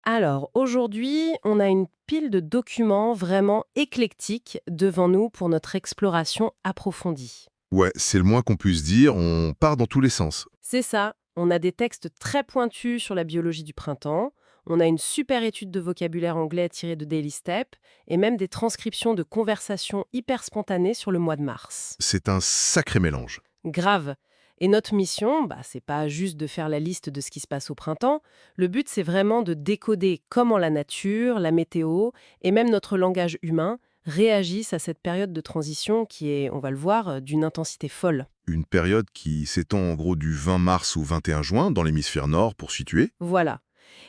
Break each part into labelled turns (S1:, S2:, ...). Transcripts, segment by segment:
S1: Alors, aujourd'hui, on a une pile de documents vraiment éclectiques devant nous pour notre exploration approfondie.
S2: Ouais, c'est le moins qu'on puisse dire, on part dans tous les sens.
S1: C'est ça, on a des textes très pointus sur la biologie du printemps, on a une super étude de vocabulaire anglais tirée de Daily Step, et même des transcriptions de conversations hyper spontanées sur le mois de mars.
S2: C'est un sacré mélange.
S1: Grave. Et notre mission, c'est pas juste de faire la liste de ce qui se passe au printemps. Le but, c'est vraiment de décoder comment la nature, la météo et même notre langage humain réagissent à cette période de transition qui est, on va le voir, d'une intensité folle.
S2: Une période qui s'étend en gros du 20 mars au 21 juin dans l'hémisphère nord pour situer.
S1: Voilà.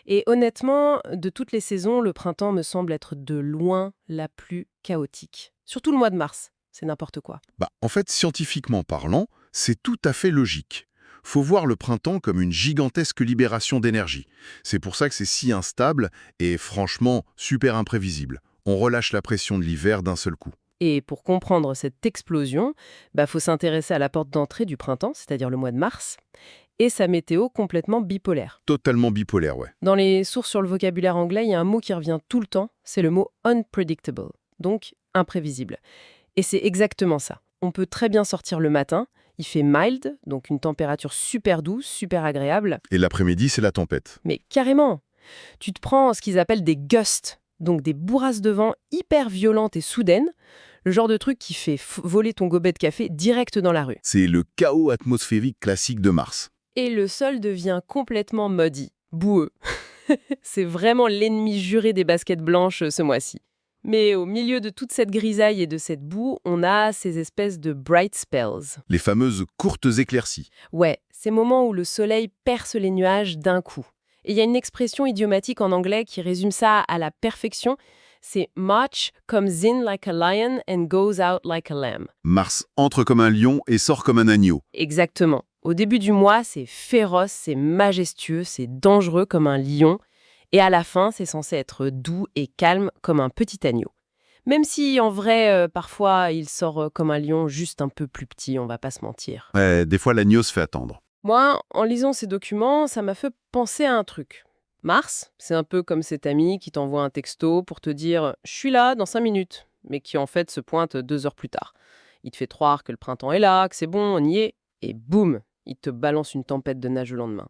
S1: Et honnêtement, de toutes les saisons, le printemps me semble être de loin la plus chaotique. Surtout le mois de mars. C'est n'importe quoi.
S2: En fait, scientifiquement parlant, c'est tout à fait logique. Faut voir le printemps comme une gigantesque libération d'énergie. C'est pour ça que c'est si instable et franchement super imprévisible. On relâche la pression de l'hiver d'un seul coup.
S1: Et pour comprendre cette explosion, faut s'intéresser à la porte d'entrée du printemps, c'est-à-dire le mois de mars, et sa météo complètement bipolaire.
S2: Totalement bipolaire, ouais.
S1: Dans les sources sur le vocabulaire anglais, il y a un mot qui revient tout le temps, c'est le mot unpredictable, donc imprévisible. Et c'est exactement ça. On peut très bien sortir le matin, il fait mild, donc une température super douce, super agréable,
S2: Et l'après-midi, c'est la tempête.
S1: mais carrément, tu te prends ce qu'ils appellent des gusts, donc des bourrasques de vent hyper violentes et soudaines, le genre de truc qui fait voler ton gobelet de café direct dans la rue.
S2: C'est le chaos atmosphérique classique de mars.
S1: Et le sol devient complètement muddy, boueux. C'est vraiment l'ennemi juré des baskets blanches ce mois-ci. Mais au milieu de toute cette grisaille et de cette boue, on a ces espèces de bright spells.
S2: Les fameuses courtes éclaircies.
S1: Ouais, ces moments où le soleil perce les nuages d'un coup. Et il y a une expression idiomatique en anglais qui résume ça à la perfection, c'est March comes in like a lion and goes out like a lamb.
S2: Mars entre comme un lion et sort comme un agneau.
S1: Exactement. Au début du mois, c'est féroce, c'est majestueux, c'est dangereux comme un lion. Et à la fin, c'est censé être doux et calme comme un petit agneau. Même si, en vrai, parfois, il sort comme un lion juste un peu plus petit, on va pas se mentir.
S2: Ouais, des fois, l'agneau se fait attendre.
S1: Moi, en lisant ces documents, ça m'a fait penser à un truc. Mars, c'est un peu comme cet ami qui t'envoie un texto pour te dire « Je suis là dans 5 minutes », mais qui en fait se pointe 2 heures plus tard. Il te fait croire que le printemps est là, que c'est bon, on y est, et boum, il te balance une tempête de neige le lendemain.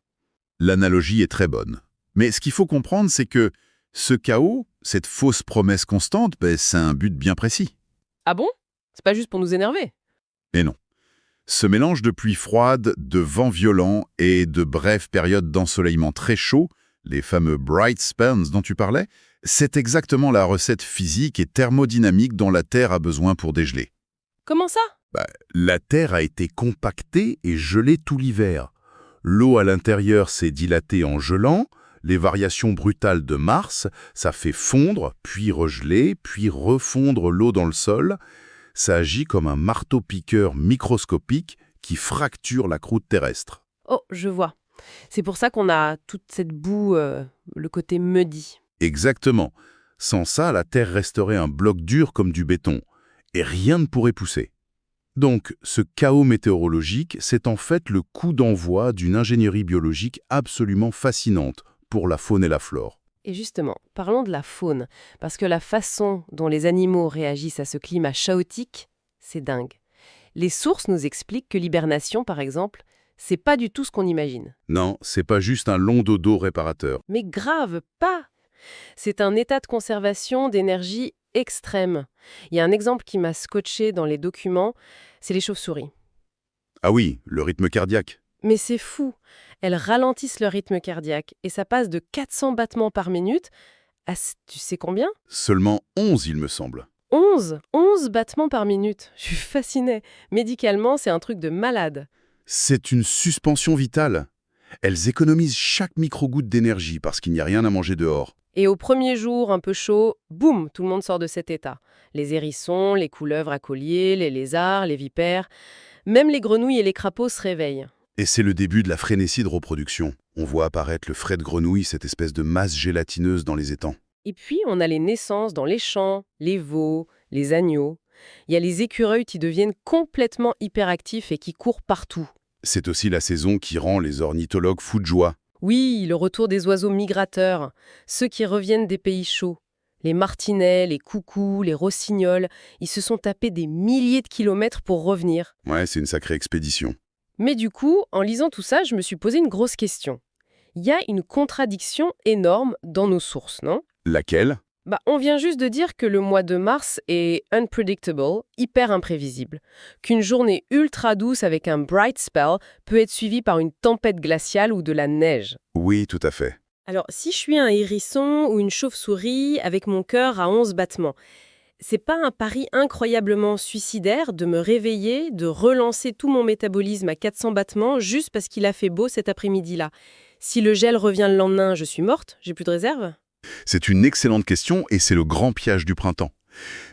S2: L'analogie est très bonne. Mais ce qu'il faut comprendre, c'est que ce chaos, cette fausse promesse constante, c'est un but bien précis.
S1: Ah bon? C'est pas juste pour nous énerver?
S2: Et non. Ce mélange de pluie froide, de vents violents et de brèves périodes d'ensoleillement très chaud, les fameux bright spells dont tu parlais, c'est exactement la recette physique et thermodynamique dont la Terre a besoin pour dégeler.
S1: Comment ça?
S2: La Terre a été compactée et gelée tout l'hiver. L'eau à l'intérieur s'est dilatée en gelant. Les variations brutales de Mars, ça fait fondre, puis regeler, puis refondre l'eau dans le sol. Ça agit comme un marteau-piqueur microscopique qui fracture la croûte terrestre.
S1: Oh, je vois. C'est pour ça qu'on a toute cette boue, le côté muddy.
S2: Exactement. Sans ça, la Terre resterait un bloc dur comme du béton, et rien ne pourrait pousser. Donc, ce chaos météorologique, c'est en fait le coup d'envoi d'une ingénierie biologique absolument fascinante pour la faune et la flore.
S1: Et justement, parlons de la faune, parce que la façon dont les animaux réagissent à ce climat chaotique, c'est dingue. Les sources nous expliquent que l'hibernation, par exemple, c'est pas du tout ce qu'on imagine.
S2: Non, c'est pas juste un long dodo réparateur.
S1: Mais grave pas! C'est un état de conservation d'énergie extrême. Il y a un exemple qui m'a scotché dans les documents, c'est les chauves-souris.
S2: Ah oui, le rythme cardiaque.
S1: Mais c'est fou! Elles ralentissent leur rythme cardiaque et ça passe de 400 battements par minute à, tu sais combien?
S2: Seulement 11, il me semble.
S1: 11 battements par minute. Je suis fascinée. Médicalement, c'est un truc de malade.
S2: C'est une suspension vitale. Elles économisent chaque microgoutte d'énergie parce qu'il n'y a rien à manger dehors.
S1: Et au premier jour, un peu chaud, boum, tout le monde sort de cet état. Les hérissons, les couleuvres à collier, les lézards, les vipères, même les grenouilles et les crapauds se réveillent.
S2: Et c'est le début de la frénésie de reproduction. On voit apparaître le fret de grenouille, cette espèce de masse gélatineuse dans les étangs.
S1: Et puis, on a les naissances dans les champs, les veaux, les agneaux. Il y a les écureuils qui deviennent complètement hyperactifs et qui courent partout.
S2: C'est aussi la saison qui rend les ornithologues fous de joie.
S1: Oui, le retour des oiseaux migrateurs, ceux qui reviennent des pays chauds. Les martinets, les coucous, les rossignols, ils se sont tapés des milliers de kilomètres pour revenir.
S2: Ouais, c'est une sacrée expédition.
S1: Mais du coup, en lisant tout ça, je me suis posé une grosse question. Il y a une contradiction énorme dans nos sources, non?
S2: Laquelle?
S1: On vient juste de dire que le mois de mars est unpredictable, hyper imprévisible. Qu'une journée ultra douce avec un bright spell peut être suivie par une tempête glaciale ou de la neige.
S2: Oui, tout à fait.
S1: Alors, si je suis un hérisson ou une chauve-souris avec mon cœur à 11 battements, c'est pas un pari incroyablement suicidaire de me réveiller, de relancer tout mon métabolisme à 400 battements juste parce qu'il a fait beau cet après-midi-là. Si le gel revient le lendemain, je suis morte, j'ai plus de réserve?
S2: C'est une excellente question et c'est le grand piège du printemps.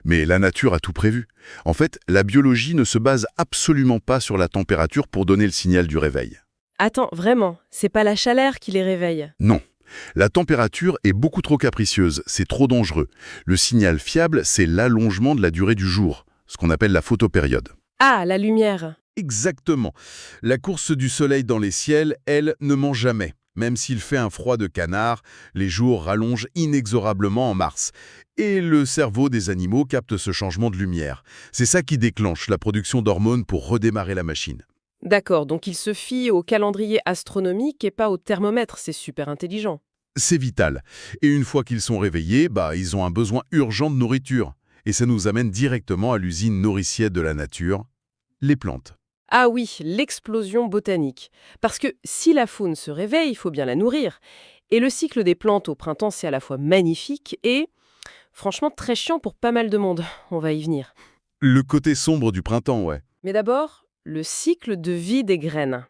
S2: Mais la nature a tout prévu. En fait, la biologie ne se base absolument pas sur la température pour donner le signal du réveil.
S1: Attends, vraiment, c'est pas la chaleur qui les réveille?
S2: Non. La température est beaucoup trop capricieuse, c'est trop dangereux. Le signal fiable, c'est l'allongement de la durée du jour, ce qu'on appelle la photopériode.
S1: Ah, la lumière.
S2: Exactement. La course du soleil dans les ciels, elle, ne ment jamais. Même s'il fait un froid de canard, les jours rallongent inexorablement en mars. Et le cerveau des animaux capte ce changement de lumière. C'est ça qui déclenche la production d'hormones pour redémarrer la machine.
S1: D'accord, donc ils se fient au calendrier astronomique et pas au thermomètre, c'est super intelligent.
S2: C'est vital. Et une fois qu'ils sont réveillés, ils ont un besoin urgent de nourriture. Et ça nous amène directement à l'usine nourricière de la nature, les plantes.
S1: Ah oui, l'explosion botanique. Parce que si la faune se réveille, il faut bien la nourrir. Et le cycle des plantes au printemps, c'est à la fois magnifique et, franchement, très chiant pour pas mal de monde. On va y venir.
S2: Le côté sombre du printemps, ouais.
S1: Mais d'abord, le cycle de vie des graines.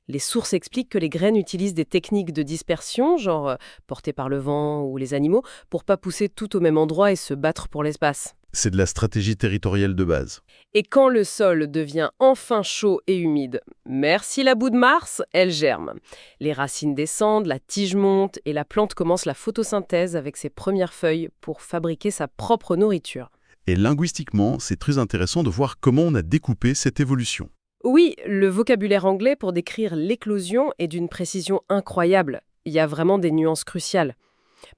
S1: Les sources expliquent que les graines utilisent des techniques de dispersion, genre portées par le vent ou les animaux, pour pas pousser tout au même endroit et se battre pour l'espace.
S2: C'est de la stratégie territoriale de base.
S1: Et quand le sol devient enfin chaud et humide, merci la boue de Mars, elle germe. Les racines descendent, la tige monte et la plante commence la photosynthèse avec ses premières feuilles pour fabriquer sa propre nourriture.
S2: Et linguistiquement, c'est très intéressant de voir comment on a découpé cette évolution.
S1: Oui, le vocabulaire anglais pour décrire l'éclosion est d'une précision incroyable. Il y a vraiment des nuances cruciales.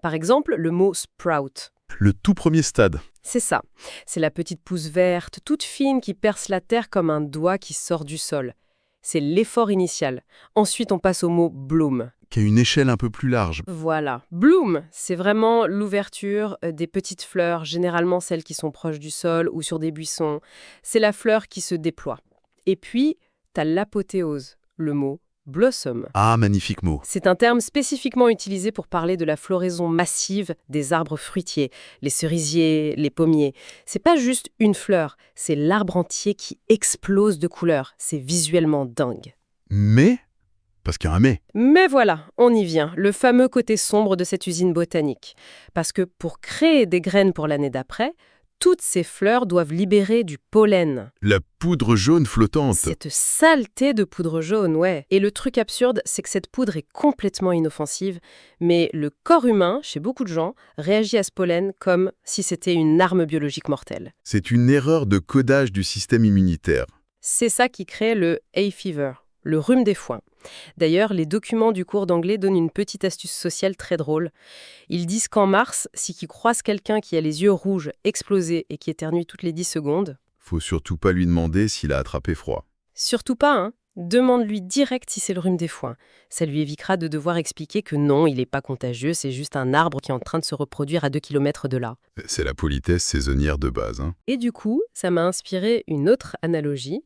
S1: Par exemple, le mot sprout.
S2: Le tout premier stade.
S1: C'est ça. C'est la petite pousse verte, toute fine qui perce la terre comme un doigt qui sort du sol. C'est l'effort initial. Ensuite, on passe au mot bloom.
S2: Qui a une échelle un peu plus large.
S1: Voilà. Bloom, c'est vraiment l'ouverture des petites fleurs, généralement celles qui sont proches du sol ou sur des buissons. C'est la fleur qui se déploie. Et puis, t'as l'apothéose, le mot blossom.
S2: Ah, magnifique mot.
S1: C'est un terme spécifiquement utilisé pour parler de la floraison massive des arbres fruitiers, les cerisiers, les pommiers. C'est pas juste une fleur, c'est l'arbre entier qui explose de couleurs. C'est visuellement dingue.
S2: Mais, parce qu'il y a un mais.
S1: Mais voilà, on y vient, le fameux côté sombre de cette usine botanique. Parce que pour créer des graines pour l'année d'après, toutes ces fleurs doivent libérer du pollen.
S2: La poudre jaune flottante.
S1: Cette saleté de poudre jaune, ouais. Et le truc absurde, c'est que cette poudre est complètement inoffensive, mais le corps humain, chez beaucoup de gens, réagit à ce pollen comme si c'était une arme biologique mortelle.
S2: C'est une erreur de codage du système immunitaire.
S1: C'est ça qui crée le hay fever, le rhume des foins. D'ailleurs, les documents du cours d'anglais donnent une petite astuce sociale très drôle. Ils disent qu'en mars, si tu croises quelqu'un qui a les yeux rouges, explosés et qui éternue toutes les 10 secondes...
S2: Faut surtout pas lui demander s'il a attrapé froid.
S1: Surtout pas, hein. Demande-lui direct si c'est le rhume des foins. Ça lui évitera de devoir expliquer que non, il n'est pas contagieux, c'est juste un arbre qui est en train de se reproduire à 2 km de là.
S2: C'est la politesse saisonnière de base, hein.
S1: Et du coup, ça m'a inspiré une autre analogie.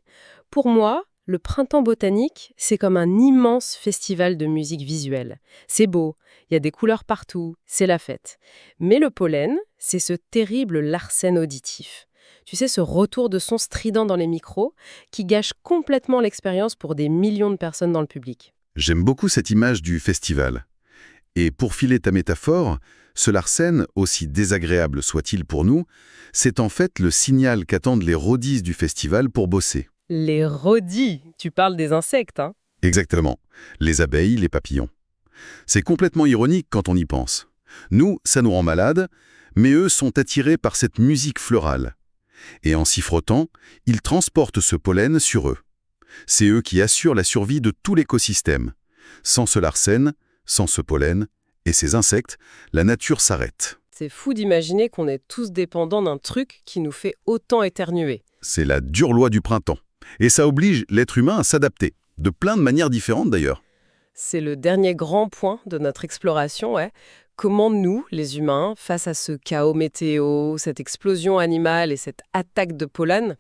S1: Pour moi, le printemps botanique, c'est comme un immense festival de musique visuelle. C'est beau, il y a des couleurs partout, c'est la fête. Mais le pollen, c'est ce terrible larcène auditif. Tu sais, ce retour de son strident dans les micros qui gâche complètement l'expérience pour des millions de personnes dans le public.
S2: J'aime beaucoup cette image du festival. Et pour filer ta métaphore, ce larcène, aussi désagréable soit-il pour nous, c'est en fait le signal qu'attendent les rodistes du festival pour bosser.
S1: Les rodis, tu parles des insectes, hein?
S2: Exactement. Les abeilles, les papillons. C'est complètement ironique quand on y pense. Nous, ça nous rend malades, mais eux sont attirés par cette musique florale. Et en s'y frottant, ils transportent ce pollen sur eux. C'est eux qui assurent la survie de tout l'écosystème. Sans ce larsen, sans ce pollen et ces insectes, la nature s'arrête.
S1: C'est fou d'imaginer qu'on est tous dépendants d'un truc qui nous fait autant éternuer.
S2: C'est la dure loi du printemps. Et ça oblige l'être humain à s'adapter, de plein de manières différentes d'ailleurs.
S1: C'est le dernier grand point de notre exploration, ouais. Comment nous, les humains, face à ce chaos météo, cette explosion animale et cette attaque de pollen,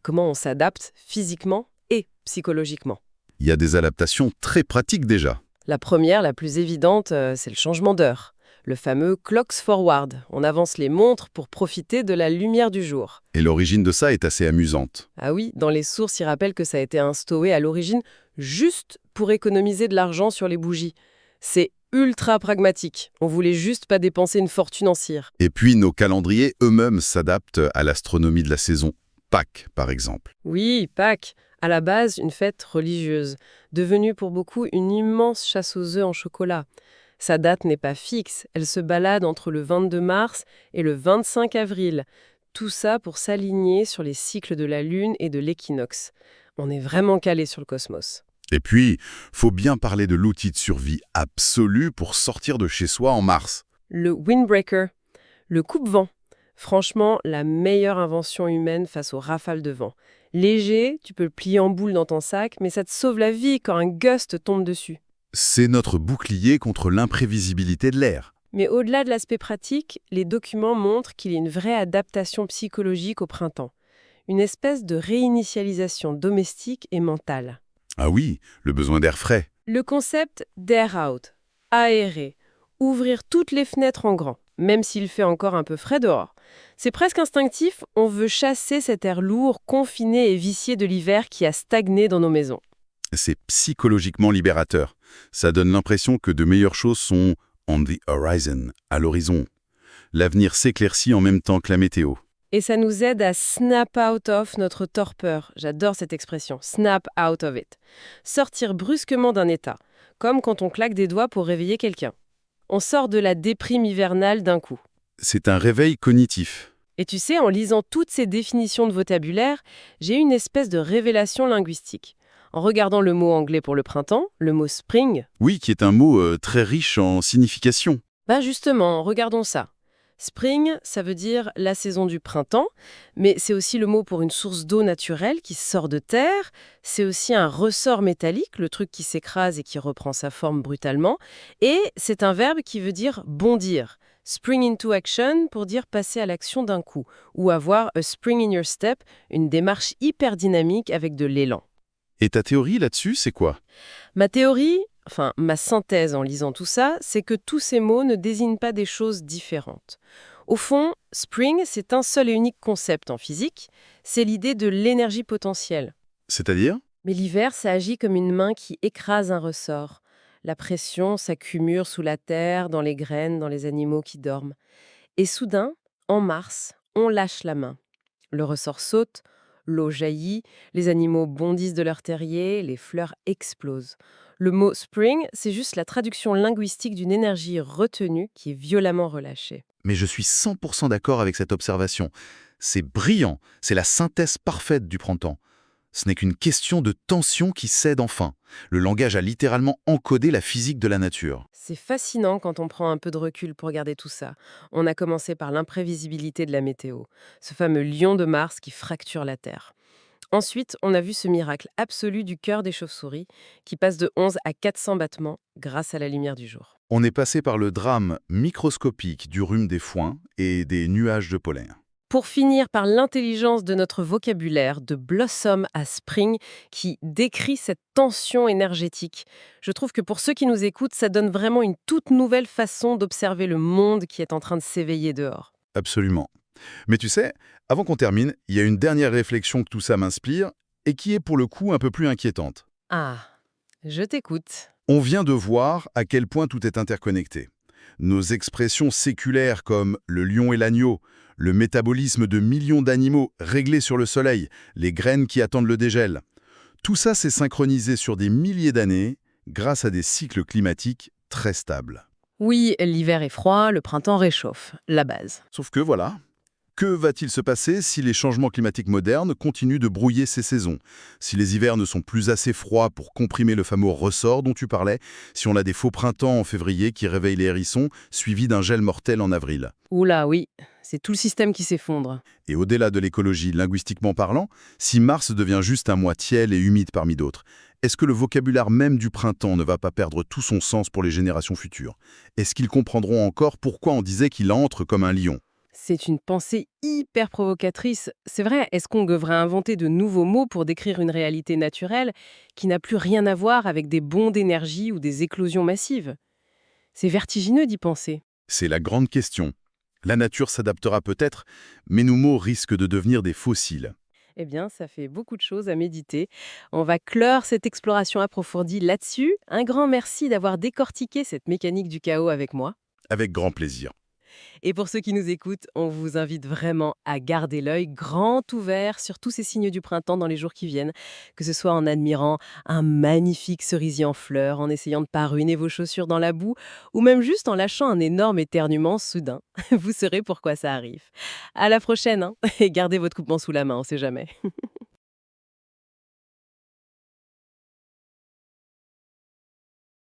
S1: comment on s'adapte physiquement et psychologiquement.
S2: Il y a des adaptations très pratiques déjà.
S1: La première, la plus évidente, c'est le changement d'heure. Le fameux clocks forward. On avance les montres pour profiter de la lumière du jour.
S2: Et l'origine de ça est assez amusante.
S1: Ah oui, dans les sources, ils rappellent que ça a été instauré à l'origine juste pour économiser de l'argent sur les bougies. C'est ultra pragmatique. On voulait juste pas dépenser une fortune en cire.
S2: Et puis nos calendriers eux-mêmes s'adaptent à l'astronomie de la saison. Pâques, par exemple.
S1: Oui, Pâques, à la base une fête religieuse, devenue pour beaucoup une immense chasse aux œufs en chocolat. Sa date n'est pas fixe, elle se balade entre le 22 mars et le 25 avril. Tout ça pour s'aligner sur les cycles de la Lune et de l'équinoxe. On est vraiment calé sur le cosmos.
S2: Et puis, faut bien parler de l'outil de survie absolu pour sortir de chez soi en mars.
S1: Le windbreaker, le coupe-vent. Franchement, la meilleure invention humaine face aux rafales de vent. Léger, tu peux le plier en boule dans ton sac, mais ça te sauve la vie quand un gust tombe dessus.
S2: C'est notre bouclier contre l'imprévisibilité de l'air.
S1: Mais au-delà de l'aspect pratique, les documents montrent qu'il y a une vraie adaptation psychologique au printemps. Une espèce de réinitialisation domestique et mentale.
S2: Ah oui, le besoin d'air frais.
S1: Le concept d'air out, aérer, ouvrir toutes les fenêtres en grand, même s'il fait encore un peu frais dehors. C'est presque instinctif, on veut chasser cet air lourd, confiné et vicié de l'hiver qui a stagné dans nos maisons.
S2: C'est psychologiquement libérateur. Ça donne l'impression que de meilleures choses sont on the horizon, à l'horizon. L'avenir s'éclaircit en même temps que la météo.
S1: Et ça nous aide à snap out of notre torpeur. J'adore cette expression, snap out of it. Sortir brusquement d'un état, comme quand on claque des doigts pour réveiller quelqu'un. On sort de la déprime hivernale d'un coup.
S2: C'est un réveil cognitif.
S1: Et tu sais, en lisant toutes ces définitions de vocabulaire, j'ai eu une espèce de révélation linguistique. En regardant le mot anglais pour le printemps, le mot spring,
S2: Oui, qui est un mot très riche en signification.
S1: justement, regardons ça. Spring, ça veut dire la saison du printemps, mais c'est aussi le mot pour une source d'eau naturelle qui sort de terre, c'est aussi un ressort métallique, le truc qui s'écrase et qui reprend sa forme brutalement, et c'est un verbe qui veut dire bondir. Spring into action pour dire passer à l'action d'un coup, ou avoir a spring in your step, une démarche hyper dynamique avec de l'élan.
S2: Et ta théorie là-dessus, c'est quoi?
S1: Ma théorie, ma synthèse en lisant tout ça, c'est que tous ces mots ne désignent pas des choses différentes. Au fond, spring, c'est un seul et unique concept en physique, c'est l'idée de l'énergie potentielle.
S2: C'est-à-dire?
S1: Mais l'hiver, ça agit comme une main qui écrase un ressort. La pression s'accumule sous la terre, dans les graines, dans les animaux qui dorment. Et soudain, en mars, on lâche la main. Le ressort saute, l'eau jaillit, les animaux bondissent de leur terrier, les fleurs explosent. Le mot spring, c'est juste la traduction linguistique d'une énergie retenue qui est violemment relâchée.
S2: Mais je suis 100% d'accord avec cette observation. C'est brillant, c'est la synthèse parfaite du printemps. Ce n'est qu'une question de tension qui cède enfin. Le langage a littéralement encodé la physique de la nature.
S1: C'est fascinant quand on prend un peu de recul pour regarder tout ça. On a commencé par l'imprévisibilité de la météo, ce fameux lion de Mars qui fracture la Terre. Ensuite, on a vu ce miracle absolu du cœur des chauves-souris qui passe de 11 à 400 battements grâce à la lumière du jour.
S2: On est passé par le drame microscopique du rhume des foins et des nuages de pollen.
S1: Pour finir par l'intelligence de notre vocabulaire, de blossom à spring, qui décrit cette tension énergétique. Je trouve que pour ceux qui nous écoutent, ça donne vraiment une toute nouvelle façon d'observer le monde qui est en train de s'éveiller dehors.
S2: Absolument. Mais tu sais, avant qu'on termine, il y a une dernière réflexion que tout ça m'inspire et qui est pour le coup un peu plus inquiétante.
S1: Ah, je t'écoute.
S2: On vient de voir à quel point tout est interconnecté. Nos expressions séculaires comme le lion et l'agneau, le métabolisme de millions d'animaux réglés sur le soleil, les graines qui attendent le dégel. Tout ça s'est synchronisé sur des milliers d'années grâce à des cycles climatiques très stables.
S1: Oui, l'hiver est froid, le printemps réchauffe, la base.
S2: Sauf que voilà, Que va-t-il se passer si les changements climatiques modernes continuent de brouiller ces saisons? Si les hivers ne sont plus assez froids pour comprimer le fameux ressort dont tu parlais, si on a des faux printemps en février qui réveillent les hérissons, suivis d'un gel mortel en avril.
S1: Oula, oui, c'est tout le système qui s'effondre.
S2: Et au-delà de l'écologie, linguistiquement parlant, si mars devient juste un mois tiède et humide parmi d'autres, est-ce que le vocabulaire même du printemps ne va pas perdre tout son sens pour les générations futures? Est-ce qu'ils comprendront encore pourquoi on disait qu'il entre comme un lion?
S1: C'est une pensée hyper provocatrice. C'est vrai, est-ce qu'on devrait inventer de nouveaux mots pour décrire une réalité naturelle qui n'a plus rien à voir avec des bonds d'énergie ou des éclosions massives? C'est vertigineux d'y penser.
S2: C'est la grande question. La nature s'adaptera peut-être, mais nos mots risquent de devenir des fossiles.
S1: Eh bien, ça fait beaucoup de choses à méditer. On va clore cette exploration approfondie là-dessus. Un grand merci d'avoir décortiqué cette mécanique du chaos avec moi.
S2: Avec grand plaisir.
S1: Et pour ceux qui nous écoutent, on vous invite vraiment à garder l'œil grand ouvert sur tous ces signes du printemps dans les jours qui viennent, que ce soit en admirant un magnifique cerisier en fleurs, en essayant de pas ruiner vos chaussures dans la boue, ou même juste en lâchant un énorme éternuement soudain. Vous saurez pourquoi ça arrive. À la prochaine, hein, et gardez votre coupement sous la main, on sait jamais.